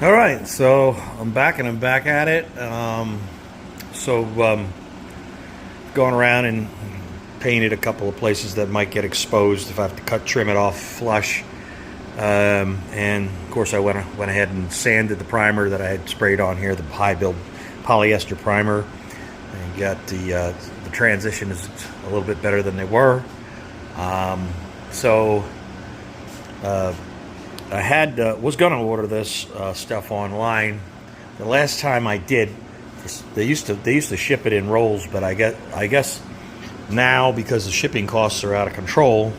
All right, so I'm back and I'm back at it. Going around and painted a couple of places that might get exposed if I have to trim it off flush. And of course, I went ahead and sanded the primer that I had sprayed on here, the high build polyester primer. And got the transition is a little bit better than they were. So. I was going to order this stuff online. The last time I did, they used to ship it in rolls, but I guess now, because the shipping costs are out of control,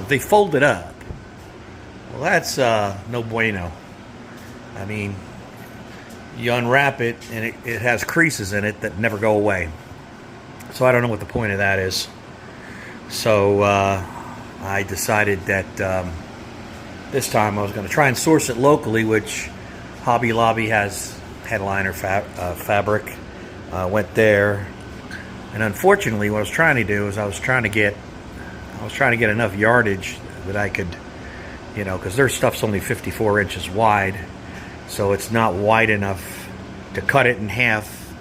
they fold it up. Well, that's no bueno. I mean, you unwrap it and it has creases in it that never go away. So I don't know what the point of that is. So I decided that this time I was going to try and source it locally, which Hobby Lobby has headliner fabric. Went there, and unfortunately, what I was trying to do is I was trying to get enough yardage that I could, because their stuff's only 54 inches wide, so it's not wide enough to cut it in half,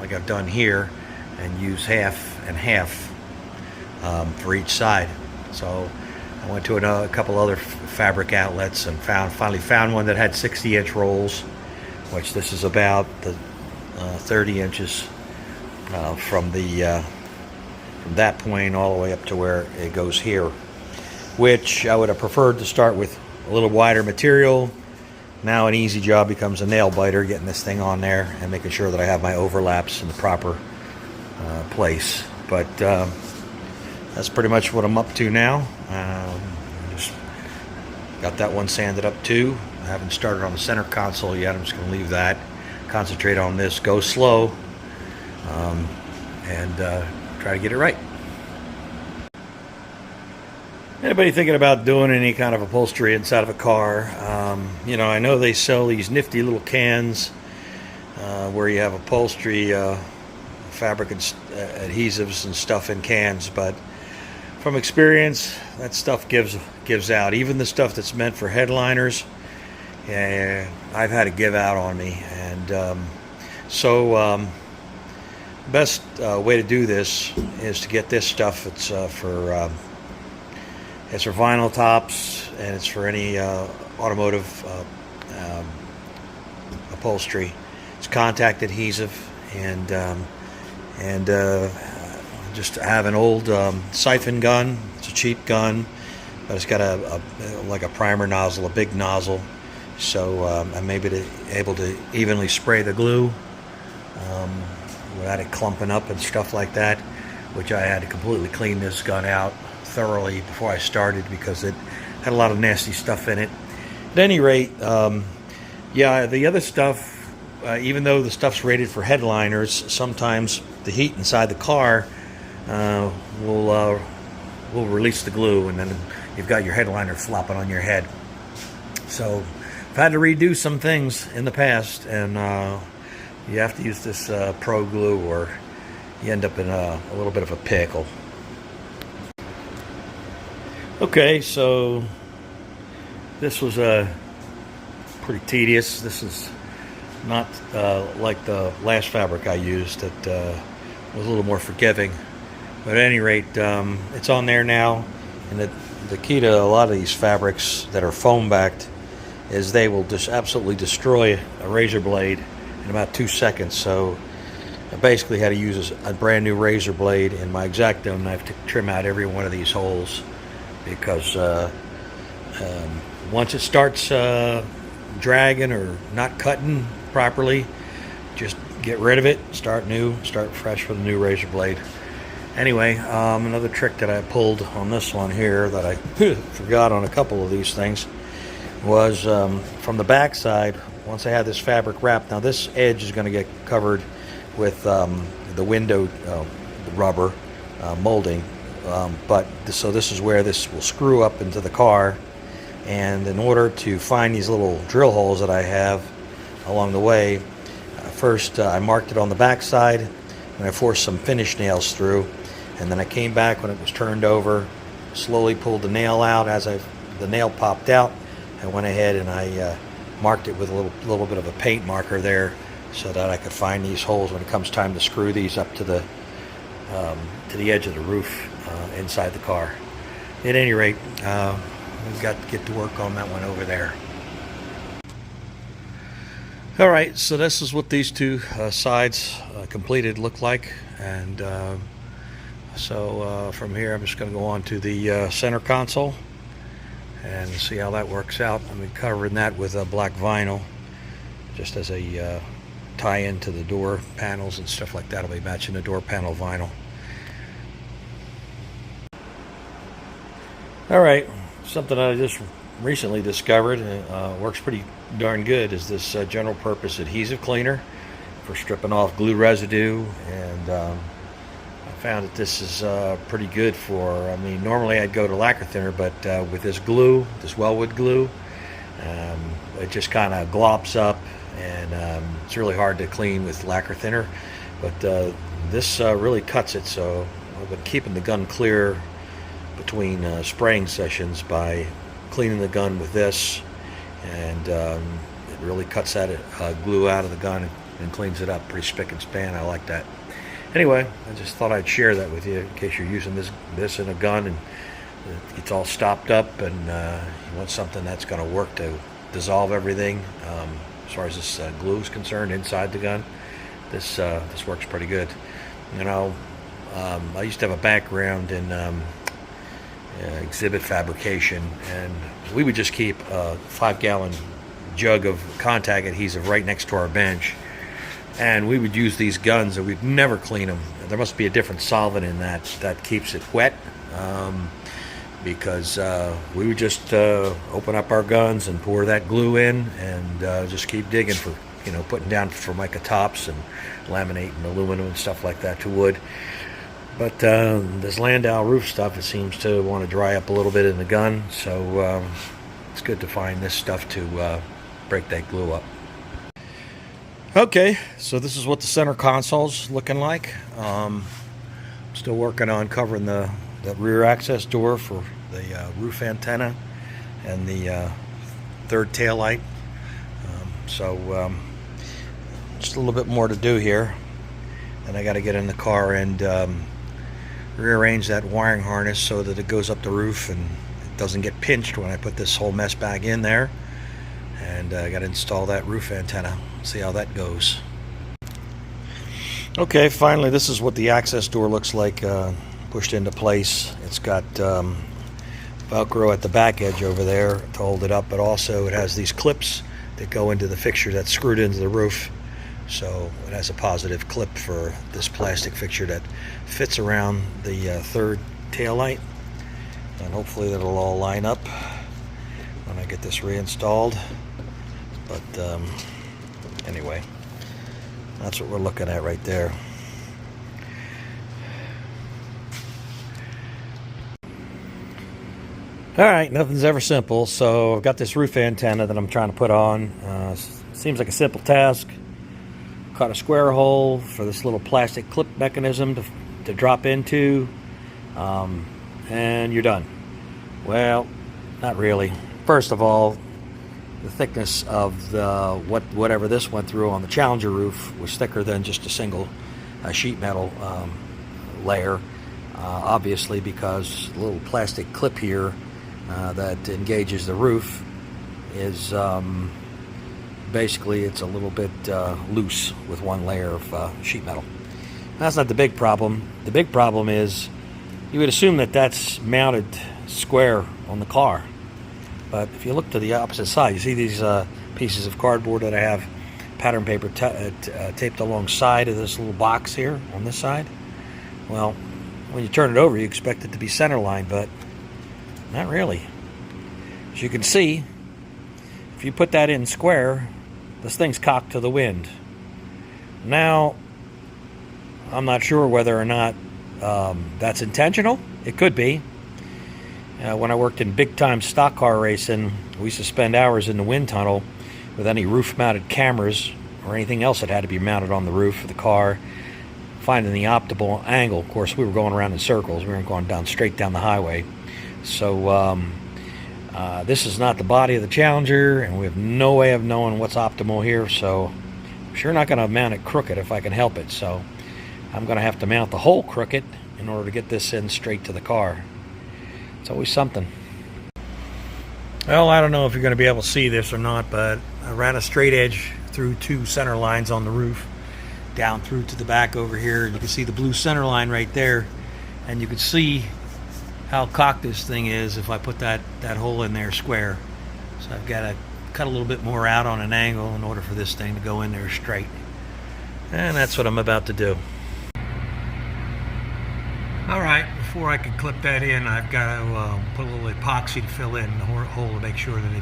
like I've done here, and use half and half for each side. So I went to a couple other fabric outlets and finally found one that had 60-inch rolls, which this is about the 30 inches from that point all the way up to where it goes here, which I would have preferred to start with a little wider material. Now an easy job becomes a nail biter, getting this thing on there and making sure that I have my overlaps in the proper place. But that's pretty much what I'm up to now. Just got that one sanded up too. I haven't started on the center console yet. I'm just going to leave that, concentrate on this, go slow, and try to get it right. Anybody thinking about doing any kind of upholstery inside of a car? I know they sell these nifty little cans where you have upholstery fabric and adhesives and stuff in cans, but from experience, that stuff gives out. Even the stuff that's meant for headliners, I've had it give out on me. And best way to do this is to get this stuff. It's for vinyl tops, and it's for any automotive upholstery. It's contact adhesive, and just have an old siphon gun. It's a cheap gun, but it's got like a primer nozzle, a big nozzle, so I may be able to evenly spray the glue without it clumping up and stuff like that, which I had to completely clean this gun out thoroughly before I started because it had a lot of nasty stuff in it. At any rate, the other stuff, even though the stuff's rated for headliners, sometimes the heat inside the car will release the glue, and then you've got your headliner flopping on your head. So I've had to redo some things in the past, and you have to use this pro glue, or you end up in a little bit of a pickle. Okay, so this was pretty tedious. This is not like the last fabric I used that was a little more forgiving. But at any rate, it's on there now, and the key to a lot of these fabrics that are foam backed is they will just absolutely destroy a razor blade in about 2 seconds. So I basically had to use a brand new razor blade and my X-Acto knife to trim out every one of these holes, because once it starts dragging or not cutting properly, just get rid of it, start new, start fresh with a new razor blade. Anyway, another trick that I pulled on this one here that I forgot on a couple of these things was from the back side. Once I had this fabric wrapped, now this edge is going to get covered with the window rubber molding, so this is where this will screw up into the car. And in order to find these little drill holes that I have along the way, first I marked it on the back side, and I forced some finish nails through, and then I came back when it was turned over, slowly pulled the nail out. As the nail popped out, I went ahead and I marked it with a little bit of a paint marker there so that I could find these holes when it comes time to screw these up to the edge of the roof inside the car. At any rate, we've got to get to work on that one over there. Alright, so this is what these two sides completed look like, and so from here I'm just going to go on to the center console and see how that works out. I'm covering that with black vinyl just as a tie-in to the door panels and stuff like that. I'll be matching the door panel vinyl. Alright, something I just recently discovered, works pretty darn good, is this general purpose adhesive cleaner for stripping off glue residue, and I found that this is pretty good for, I mean, normally I'd go to lacquer thinner, but with this glue, this Wellwood glue, it just kind of glops up, and it's really hard to clean with lacquer thinner, but this really cuts it. So I've been keeping the gun clear between spraying sessions by cleaning the gun with this, and it really cuts that glue out of the gun and cleans it up pretty spick and span. I like that. Anyway, I just thought I'd share that with you in case you're using this in a gun and it's all stopped up, and you want something that's going to work to dissolve everything as far as this glue is concerned inside the gun. This works pretty good. You know, I used to have a background in exhibit fabrication, and we would just keep a 5-gallon jug of contact adhesive right next to our bench, and we would use these guns and we'd never clean them. There must be a different solvent in that keeps it wet, because we would just open up our guns and pour that glue in and just keep digging for, you know, putting down Formica tops and laminating aluminum and stuff like that to wood. But this Landau roof stuff, it seems to want to dry up a little bit in the gun, so it's good to find this stuff to break that glue up. Okay, so this is what the center console's looking like. Still working on covering the rear access door for the roof antenna and the third tail light. So just a little bit more to do here, and I got to get in the car and rearrange that wiring harness so that it goes up the roof and it doesn't get pinched when I put this whole mess bag in there. And I got to install that roof antenna, see how that goes. Okay, finally, this is what the access door looks like pushed into place. It's got Velcro at the back edge over there to hold it up, but also it has these clips that go into the fixture that's screwed into the roof. So it has a positive clip for this plastic fixture that fits around the third tail light, and hopefully that'll all line up when I get this reinstalled. But anyway, that's what we're looking at right there. Alright, nothing's ever simple. So I've got this roof antenna that I'm trying to put on. Seems like a simple task. Cut a square hole for this little plastic clip mechanism to drop into, and you're done. Well, not really. First of all, the thickness of the whatever this went through on the Challenger roof was thicker than just a single sheet metal layer, obviously, because the little plastic clip here that engages the roof is basically it's a little bit loose with one layer of sheet metal. That's not the big problem. The big problem is you would assume that that's mounted square on the car, but if you look to the opposite side, you see these pieces of cardboard that I have pattern paper taped alongside of this little box here on this side. Well, when you turn it over, you expect it to be center line, but not really. As you can see, if you put that in square, this thing's cocked to the wind. Now, I'm not sure whether or not that's intentional. It could be. When I worked in big-time stock car racing, we used to spend hours in the wind tunnel with any roof-mounted cameras or anything else that had to be mounted on the roof of the car, finding the optimal angle. Of course, we were going around in circles. We weren't going straight down the highway. So This is not the body of the Challenger, and we have no way of knowing what's optimal here, so I'm sure not going to mount it crooked if I can help it. So I'm going to have to mount the hole crooked in order to get this in straight to the car. It's always something. Well, I don't know if you're going to be able to see this or not, but I ran a straight edge through 2 center lines on the roof, down through to the back over here. You can see the blue center line right there, and you can see how cocked this thing is if I put that hole in there square. So I've got to cut a little bit more out on an angle in order for this thing to go in there straight. And that's what I'm about to do. Alright, before I can clip that in, I've got to put a little epoxy to fill in the hole to make sure that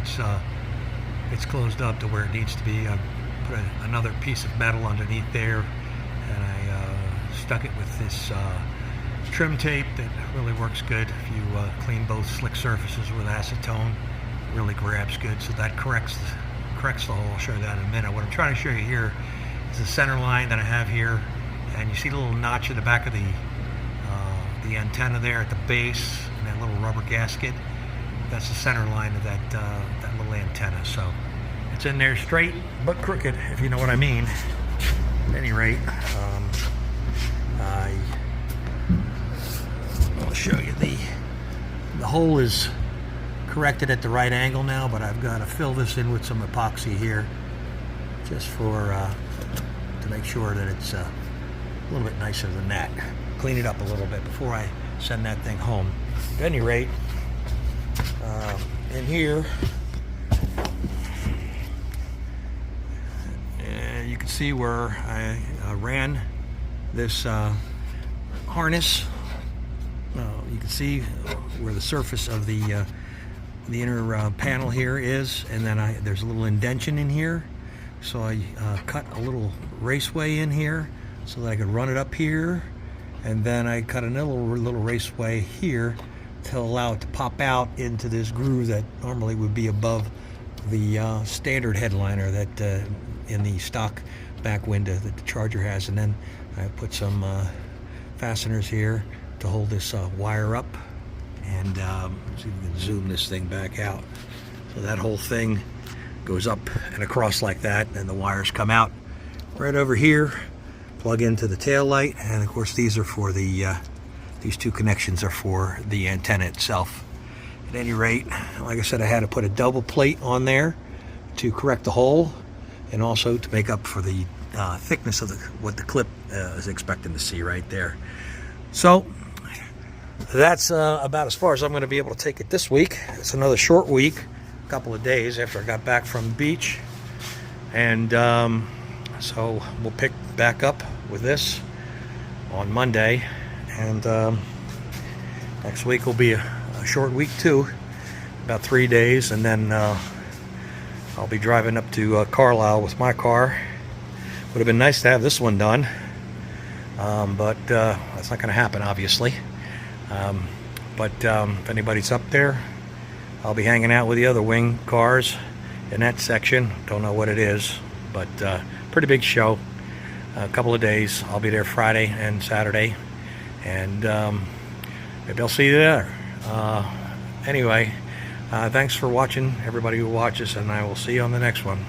it's closed up to where it needs to be. I put another piece of metal underneath there, and I stuck it with this trim tape that really works good. If you clean both slick surfaces with acetone, it really grabs good, so that corrects the hole. I'll show you that in a minute. What I'm trying to show you here is the center line that I have here, and you see the little notch in the back of the antenna there at the base, and that little rubber gasket. That's the center line of that little antenna. So it's in there straight but crooked, if you know what I mean. At any rate, I'll show you the hole is corrected at the right angle now, but I've got to fill this in with some epoxy here, just for to make sure that it's a little bit nicer than that. Clean it up a little bit before I send that thing home. At any rate, in here, you can see where I ran this harness. You can see where the surface of the inner panel here is, and then there's a little indention in here, so I cut a little raceway in here so that I could run it up here, and then I cut another little raceway here to allow it to pop out into this groove that normally would be above the standard headliner that in the stock back window that the Charger has. And then I put some fasteners here to hold this wire up, and see if we can zoom this thing back out. So that whole thing goes up and across like that, and the wires come out right over here, plug into the tail light, and of course these are for the these 2 connections are for the antenna itself. At any rate, like I said, I had to put a double plate on there to correct the hole, and also to make up for the thickness of what the clip is expecting to see right there. So that's about as far as I'm going to be able to take it this week. It's another short week, a couple of days after I got back from the beach, and so we'll pick back up with this on Monday, and next week will be a short week too, about 3 days, and then I'll be driving up to Carlisle with my car. Would have been nice to have this one done, but that's not going to happen, obviously. If anybody's up there, I'll be hanging out with the other wing cars in that section. Don't know what it is, but pretty big show. A couple of days. I'll be there Friday and Saturday, and maybe I'll see you there. Anyway, thanks for watching, everybody who watches, and I will see you on the next one.